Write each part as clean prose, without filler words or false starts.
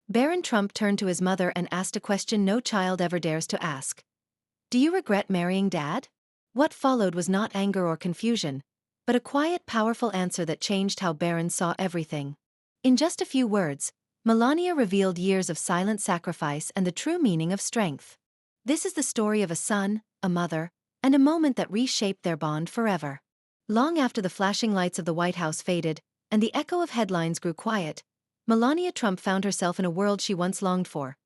Barron Trump turned to his mother and asked a question no child ever dares to ask. Do you regret marrying Dad? What followed was not anger or confusion, but a quiet, powerful answer that changed how Barron saw everything. In just a few words, Melania revealed years of silent sacrifice and the true meaning of strength. This is the story of a son, a mother, and a moment that reshaped their bond forever. Long after the flashing lights of the White House faded, and the echo of headlines grew quiet, Melania Trump found herself in a world she once longed for.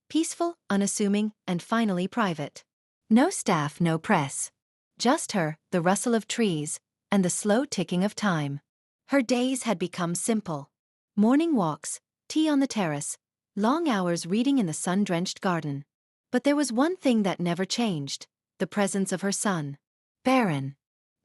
Peaceful, unassuming, and finally private. No staff, no press. Just her, the rustle of trees, and the slow ticking of time. Her days had become simple. Morning walks, tea on the terrace, long hours reading in the sun-drenched garden. But there was one thing that never changed, the presence of her son. Barron.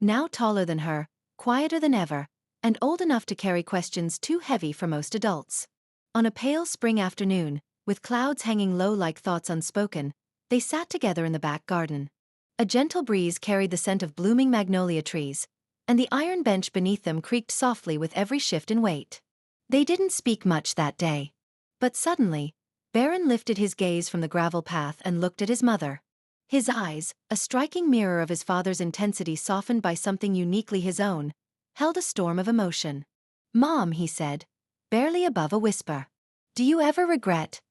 Now taller than her, quieter than ever, and old enough to carry questions too heavy for most adults. On a pale spring afternoon, with clouds hanging low like thoughts unspoken, they sat together in the back garden. A gentle breeze carried the scent of blooming magnolia trees, and the iron bench beneath them creaked softly with every shift in weight. They didn't speak much that day. But suddenly, Barron lifted his gaze from the gravel path and looked at his mother. His eyes, a striking mirror of his father's intensity softened by something uniquely his own, held a storm of emotion. "Mom," he said, barely above a whisper. "Do you ever regret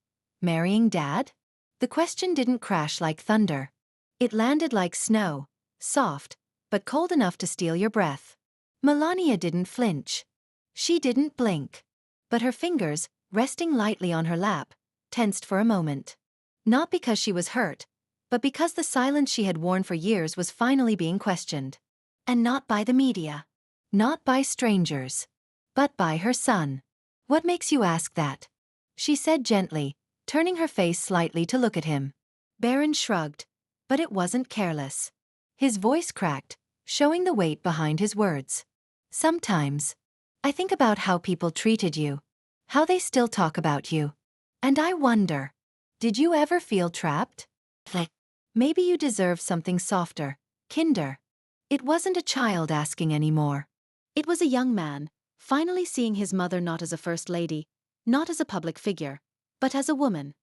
marrying Dad?" The question didn't crash like thunder. It landed like snow, soft, but cold enough to steal your breath. Melania didn't flinch. She didn't blink. But her fingers, resting lightly on her lap, tensed for a moment. Not because she was hurt, but because the silence she had worn for years was finally being questioned. And not by the media. Not by strangers. But by her son. "What makes you ask that?" she said gently, turning her face slightly to look at him. Barron shrugged, but it wasn't careless. His voice cracked, showing the weight behind his words. "Sometimes I think about how people treated you, how they still talk about you. And I wonder, did you ever feel trapped? Like, maybe you deserve something softer, kinder." It wasn't a child asking anymore. It was a young man, finally seeing his mother not as a first lady, not as a public figure, but as a woman.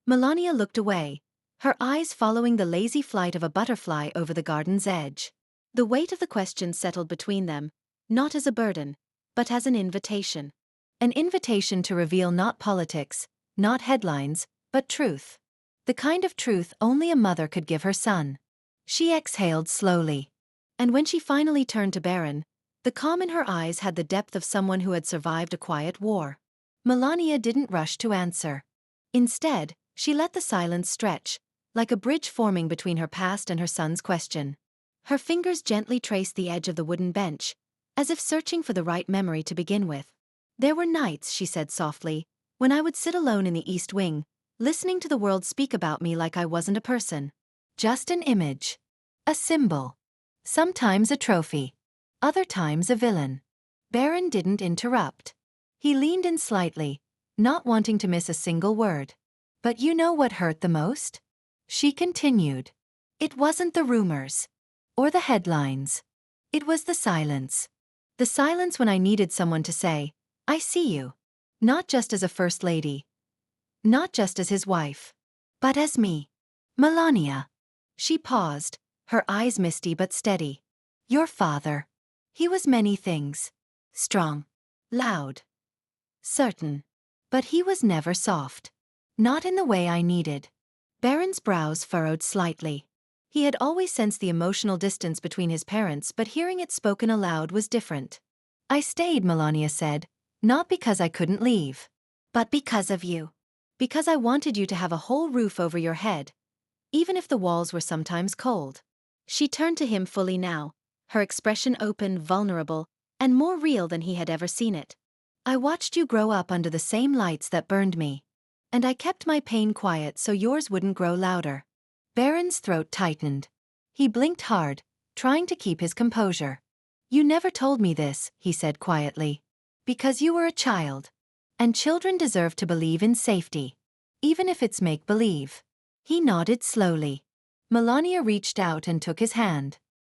Melania looked away, her eyes following the lazy flight of a butterfly over the garden's edge. The weight of the question settled between them, not as a burden, but as an invitation. An invitation to reveal not politics, not headlines, but truth. The kind of truth only a mother could give her son. She exhaled slowly. And when she finally turned to Barron, the calm in her eyes had the depth of someone who had survived a quiet war. Melania didn't rush to answer. Instead, she let the silence stretch, like a bridge forming between her past and her son's question. Her fingers gently traced the edge of the wooden bench, as if searching for the right memory to begin with. "There were nights," she said softly, "when I would sit alone in the East Wing, listening to the world speak about me like I wasn't a person. Just an image. A symbol. Sometimes a trophy. Other times a villain." Barron didn't interrupt. He leaned in slightly, not wanting to miss a single word. "But you know what hurt the most?" she continued. "It wasn't the rumors. Or the headlines. It was the silence. The silence when I needed someone to say, 'I see you.' Not just as a first lady. Not just as his wife. But as me. Melania." She paused, her eyes misty but steady. "Your father. He was many things. Strong. Loud. Certain. But he was never soft. Not in the way I needed." Barron's brows furrowed slightly. He had always sensed the emotional distance between his parents, but hearing it spoken aloud was different. "I stayed," Melania said, "not because I couldn't leave. But because of you. Because I wanted you to have a whole roof over your head, even if the walls were sometimes cold." She turned to him fully now, her expression open, vulnerable, and more real than he had ever seen it. "I watched you grow up under the same lights that burned me. And I kept my pain quiet so yours wouldn't grow louder." Barron's throat tightened. He blinked hard, trying to keep his composure. "You never told me this," he said quietly. "Because you were a child. And children deserve to believe in safety. Even if it's make-believe." He nodded slowly. Melania reached out and took his hand.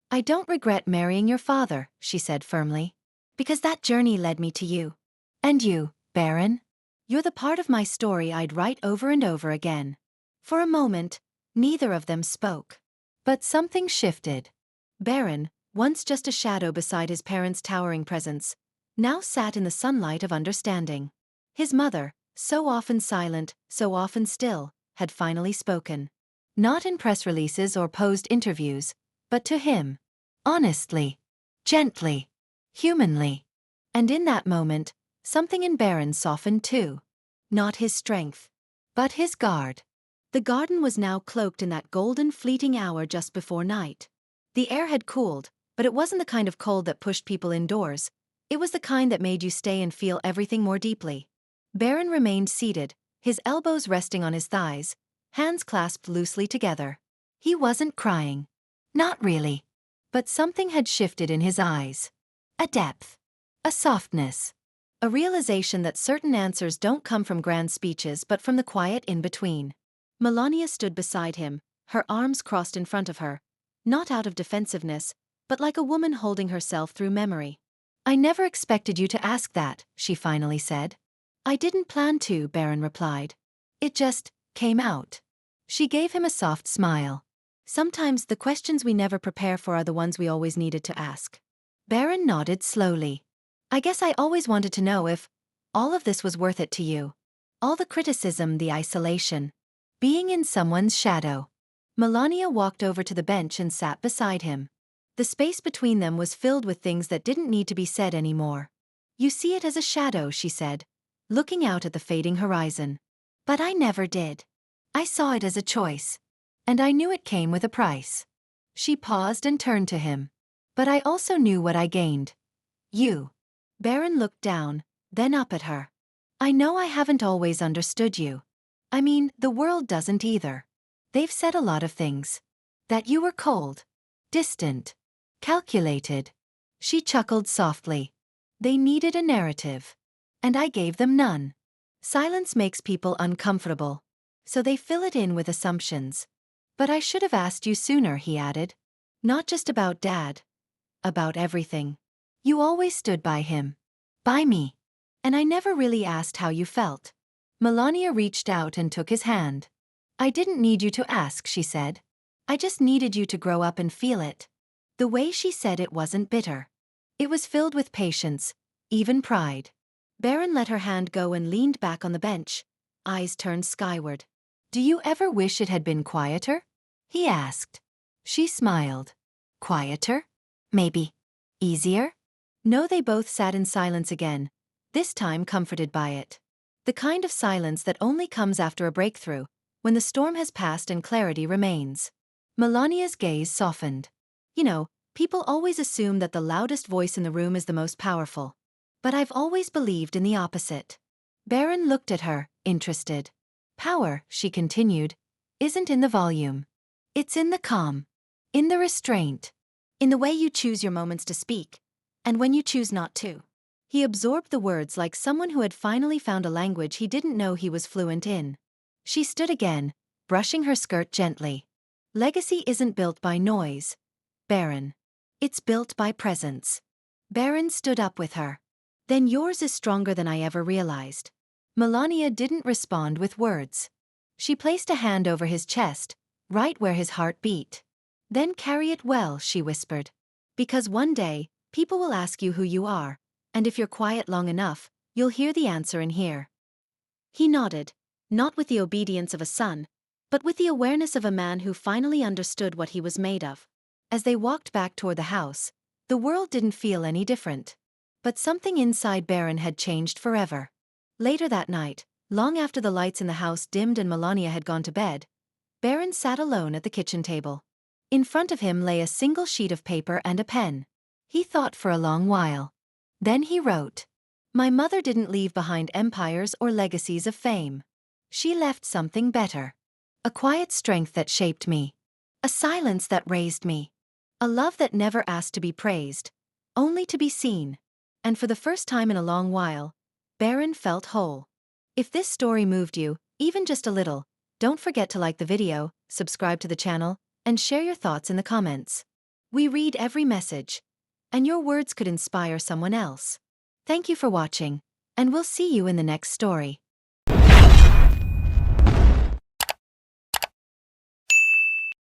"I don't regret marrying your father," she said firmly. "Because that journey led me to you." "And you, Barron?" You're the part of my story I'd write over and over again." For a moment, neither of them spoke. But something shifted. Barron, once just a shadow beside his parents' towering presence, now sat in the sunlight of understanding. His mother, so often silent, so often still, had finally spoken. Not in press releases or posed interviews, but to him. Honestly. Gently. Humanly. And in that moment, something in Barron softened too. Not his strength, but his guard. The garden was now cloaked in that golden fleeting hour just before night. The air had cooled, but it wasn't the kind of cold that pushed people indoors. It was the kind that made you stay and feel everything more deeply. Barron remained seated, his elbows resting on his thighs, hands clasped loosely together. He wasn't crying. Not really. But something had shifted in his eyes. A depth. A softness. A realization that certain answers don't come from grand speeches but from the quiet in-between. Melania stood beside him, her arms crossed in front of her, not out of defensiveness, but like a woman holding herself through memory. "I never expected you to ask that," she finally said. "I didn't plan to," Barron replied. "It just came out." She gave him a soft smile. "Sometimes the questions we never prepare for are the ones we always needed to ask." Barron nodded slowly. "I guess I always wanted to know if all of this was worth it to you. All the criticism, the isolation. Being in someone's shadow." Melania walked over to the bench and sat beside him. The space between them was filled with things that didn't need to be said anymore. "You see it as a shadow," she said, looking out at the fading horizon. "But I never did. I saw it as a choice. And I knew it came with a price." She paused and turned to him. "But I also knew what I gained. You." Barron looked down, then up at her. "I know I haven't always understood you. I mean, the world doesn't either. They've said a lot of things. That you were cold. Distant. Calculated." She chuckled softly. "They needed a narrative. And I gave them none. Silence makes people uncomfortable. So they fill it in with assumptions. But I should have asked you sooner," he added. "Not just about Dad. About everything. You always stood by him. By me. And I never really asked how you felt." Melania reached out and took his hand. "I didn't need you to ask," she said. "I just needed you to grow up and feel it." The way she said it wasn't bitter. It was filled with patience, even pride. Barron let her hand go and leaned back on the bench, eyes turned skyward. "Do you ever wish it had been quieter?" he asked. She smiled. "Quieter? Maybe. Easier?" No, they both sat in silence again, this time comforted by it. The kind of silence that only comes after a breakthrough, when the storm has passed and clarity remains. Melania's gaze softened. "You know, people always assume that the loudest voice in the room is the most powerful. But I've always believed in the opposite." Barron looked at her, interested. "Power," she continued, "isn't in the volume. It's in the calm. In the restraint. In the way you choose your moments to speak. And when you choose not to." He absorbed the words like someone who had finally found a language he didn't know he was fluent in. She stood again, brushing her skirt gently. "Legacy isn't built by noise, Barron. It's built by presence." Barron stood up with her. "Then yours is stronger than I ever realized." Melania didn't respond with words. She placed a hand over his chest, right where his heart beat. "Then carry it well," she whispered. "Because one day, people will ask you who you are. And if you're quiet long enough, you'll hear the answer in here." He nodded, not with the obedience of a son, but with the awareness of a man who finally understood what he was made of. As they walked back toward the house, the world didn't feel any different. But something inside Barron had changed forever. Later that night, long after the lights in the house dimmed and Melania had gone to bed, Barron sat alone at the kitchen table. In front of him lay a single sheet of paper and a pen. He thought for a long while. Then he wrote, "My mother didn't leave behind empires or legacies of fame. She left something better. A quiet strength that shaped me. A silence that raised me. A love that never asked to be praised, only to be seen." And for the first time in a long while, Barron felt whole. If this story moved you, even just a little, don't forget to like the video, subscribe to the channel, and share your thoughts in the comments. We read every message, and your words could inspire someone else. Thank you for watching, and we'll see you in the next story.